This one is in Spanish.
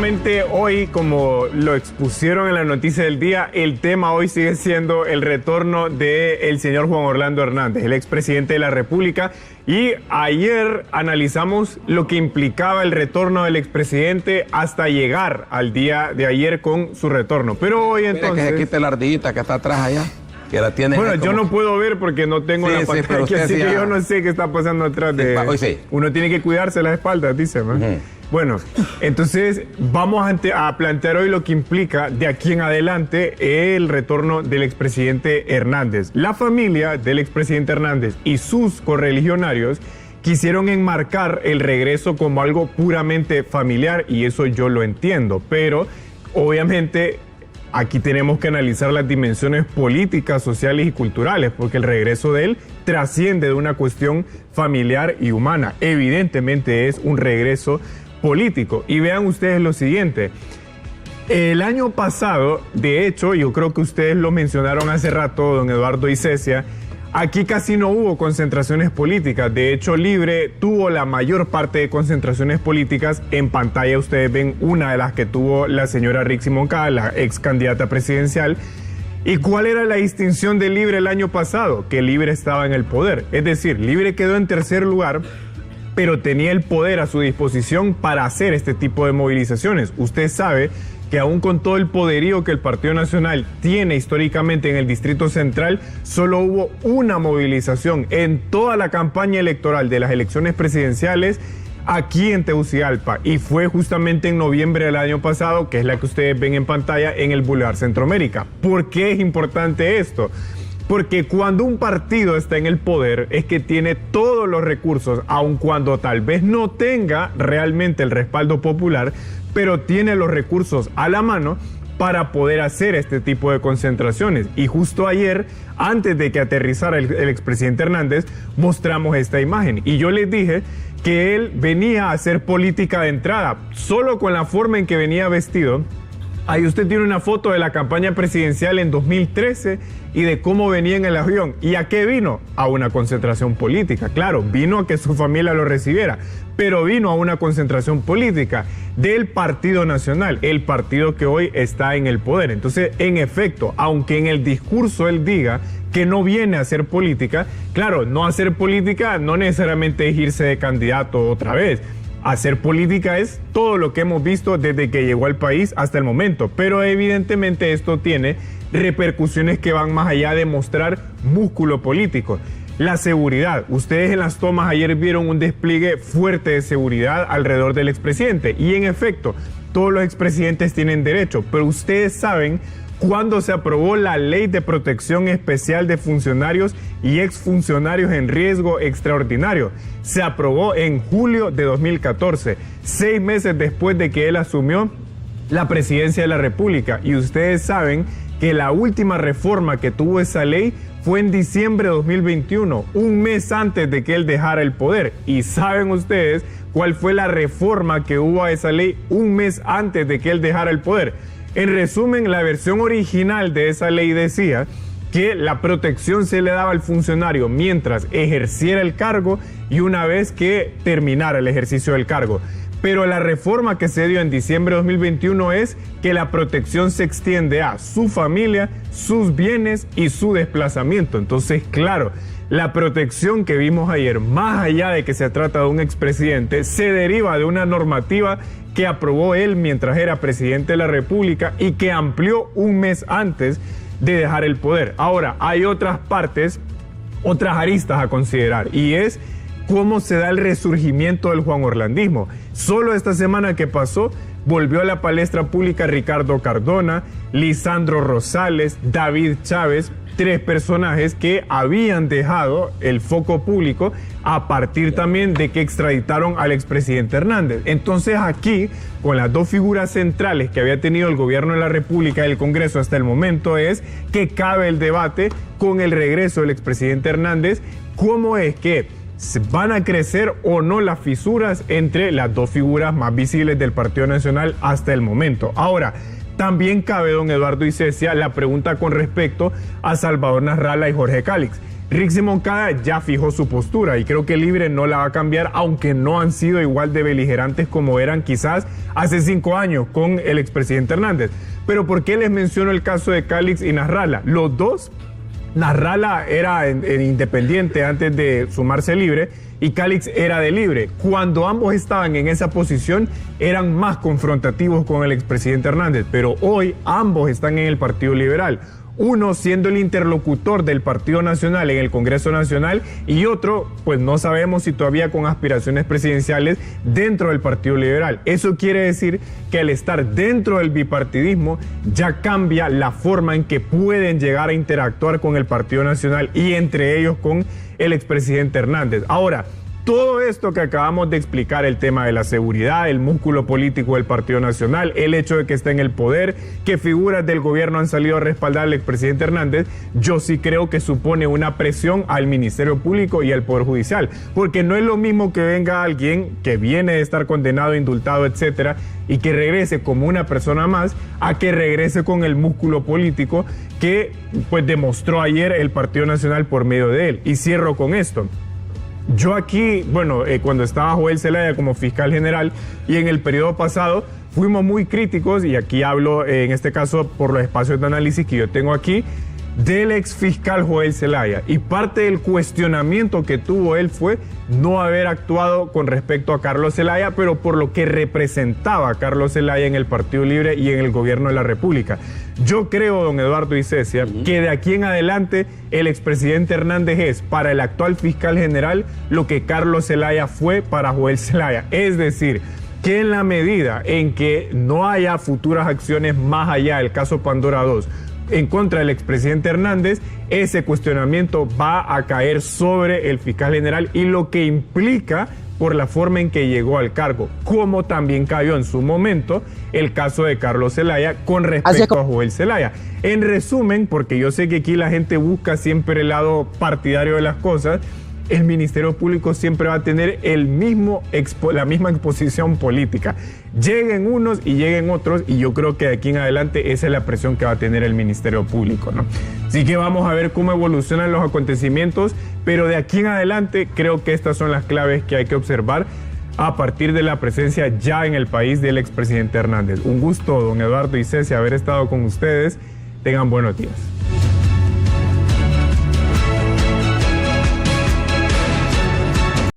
efectivamente hoy, como lo expusieron en la noticia del día, el tema hoy sigue siendo el retorno del señor Juan Orlando Hernández, el expresidente de la República. Y ayer analizamos lo que implicaba el retorno del expresidente hasta llegar al día de ayer con su retorno. Pero hoy entonces... que se quite la ardillita que está atrás allá. Que la tiene. Bueno, yo no puedo ver porque no tengo la pantalla aquí, así que yo no sé qué está pasando atrás de... Hoy sí. Uno tiene que cuidarse las espaldas, dice. Bueno, entonces vamos a plantear hoy lo que implica de aquí en adelante el retorno del expresidente Hernández. La familia del expresidente Hernández y sus correligionarios quisieron enmarcar el regreso como algo puramente familiar y eso yo lo entiendo, pero obviamente aquí tenemos que analizar las dimensiones políticas, sociales y culturales, porque el regreso de él trasciende de una cuestión familiar y humana. Evidentemente es un regreso político. Y vean ustedes lo siguiente. El año pasado, de hecho, yo creo que ustedes lo mencionaron hace rato, don Eduardo y Cecia, aquí casi no hubo concentraciones políticas. De hecho, Libre tuvo la mayor parte de concentraciones políticas. En pantalla ustedes ven una de las que tuvo la señora Rixi Moncada, la ex candidata presidencial. ¿Y cuál era la distinción de Libre el año pasado? Que Libre estaba en el poder. Es decir, Libre quedó en tercer lugar, pero tenía el poder a su disposición para hacer este tipo de movilizaciones. Usted sabe que aún con todo el poderío que el Partido Nacional tiene históricamente en el Distrito Central, solo hubo una movilización en toda la campaña electoral de las elecciones presidenciales aquí en Tegucigalpa, y fue justamente en noviembre del año pasado, que es la que ustedes ven en pantalla, en el Boulevard Centroamérica. ¿Por qué es importante esto? Porque cuando un partido está en el poder es que tiene todos los recursos, aun cuando tal vez no tenga realmente el respaldo popular, pero tiene los recursos a la mano para poder hacer este tipo de concentraciones. Y justo ayer, antes de que aterrizara el expresidente Hernández, mostramos esta imagen. Y yo les dije que él venía a hacer política de entrada, solo con la forma en que venía vestido. Ahí usted tiene una foto de la campaña presidencial en 2013 y de cómo venía en el avión. ¿Y a qué vino? A una concentración política. Claro, vino a que su familia lo recibiera, pero vino a una concentración política del Partido Nacional, el partido que hoy está en el poder. Entonces, en efecto, aunque en el discurso él diga que no viene a hacer política, claro, no hacer política no necesariamente es irse de candidato otra vez. Hacer política es todo lo que hemos visto desde que llegó al país hasta el momento, pero evidentemente esto tiene repercusiones que van más allá de mostrar músculo político. La seguridad. Ustedes en las tomas ayer vieron un despliegue fuerte de seguridad alrededor del expresidente y en efecto, todos los expresidentes tienen derecho, pero ustedes saben cuando se aprobó la Ley de Protección Especial de Funcionarios y Exfuncionarios en Riesgo Extraordinario. Se aprobó en julio de 2014, 6 meses después de que él asumió la presidencia de la República. Y ustedes saben que la última reforma que tuvo esa ley fue en diciembre de 2021, un mes antes de que él dejara el poder. Y saben ustedes cuál fue la reforma que hubo a esa ley un mes antes de que él dejara el poder. En resumen, la versión original de esa ley decía que la protección se le daba al funcionario mientras ejerciera el cargo y una vez que terminara el ejercicio del cargo. Pero la reforma que se dio en diciembre de 2021 es que la protección se extiende a su familia, sus bienes y su desplazamiento. Entonces, claro, la protección que vimos ayer, más allá de que se trata de un expresidente, se deriva de una normativa que aprobó él mientras era presidente de la República y que amplió un mes antes de dejar el poder. Ahora, hay otras partes, otras aristas a considerar, y es cómo se da el resurgimiento del Juan Orlandismo. Solo esta semana que pasó, volvió a la palestra pública Ricardo Cardona, Lisandro Rosales, David Chávez, 3 personajes que habían dejado el foco público a partir también de que extraditaron al expresidente Hernández. Entonces aquí, con las 2 figuras centrales que había tenido el gobierno de la República y el Congreso hasta el momento, es que cabe el debate con el regreso del expresidente Hernández, cómo es que van a crecer o no las fisuras entre las 2 figuras más visibles del Partido Nacional hasta el momento. Ahora, también cabe, don Eduardo y Cecia, la pregunta con respecto a Salvador Nasralla y Jorge Cálix. Rixi Moncada ya fijó su postura y creo que Libre no la va a cambiar, aunque no han sido igual de beligerantes como eran quizás hace 5 años con el expresidente Hernández. Pero ¿por qué les menciono el caso de Calix y Nasralla? Los dos, Nasralla era en independiente antes de sumarse Libre y Calix era de Libre. Cuando ambos estaban en esa posición eran más confrontativos con el expresidente Hernández, pero hoy ambos están en el Partido Liberal. Uno siendo el interlocutor del Partido Nacional en el Congreso Nacional y otro, pues no sabemos si todavía con aspiraciones presidenciales dentro del Partido Liberal. Eso quiere decir que al estar dentro del bipartidismo ya cambia la forma en que pueden llegar a interactuar con el Partido Nacional y entre ellos con el expresidente Hernández. Ahora, todo esto que acabamos de explicar, el tema de la seguridad, el músculo político del Partido Nacional, el hecho de que está en el poder, que figuras del gobierno han salido a respaldar al expresidente Hernández, yo sí creo que supone una presión al Ministerio Público y al Poder Judicial, porque no es lo mismo que venga alguien que viene de estar condenado, indultado, etcétera, y que regrese como una persona más, a que regrese con el músculo político que pues demostró ayer el Partido Nacional por medio de él. Y cierro con esto. Yo aquí, bueno, cuando estaba Joel Zelaya como fiscal general y en el periodo pasado fuimos muy críticos, y aquí hablo en este caso por los espacios de análisis que yo tengo aquí, del ex fiscal Joel Zelaya. Y parte del cuestionamiento que tuvo él fue no haber actuado con respecto a Carlos Zelaya, pero por lo que representaba a Carlos Zelaya en el Partido Libre y en el gobierno de la República. Yo creo, don Eduardo Icesia, que de aquí en adelante el expresidente Hernández es para el actual fiscal general lo que Carlos Zelaya fue para Joel Zelaya. Es decir, que en la medida en que no haya futuras acciones más allá del caso Pandora 2 en contra del expresidente Hernández, ese cuestionamiento va a caer sobre el fiscal general y lo que implica por la forma en que llegó al cargo, como también cayó en su momento el caso de Carlos Zelaya con respecto a Joel Zelaya. En resumen, porque yo sé que aquí la gente busca siempre el lado partidario de las cosas, el Ministerio Público siempre va a tener la misma exposición política. Lleguen unos y lleguen otros, y yo creo que de aquí en adelante esa es la presión que va a tener el Ministerio Público, ¿no? Así que vamos a ver cómo evolucionan los acontecimientos, pero de aquí en adelante creo que estas son las claves que hay que observar a partir de la presencia ya en el país del expresidente Hernández. Un gusto, don Eduardo Icesia, haber estado con ustedes. Tengan buenos días.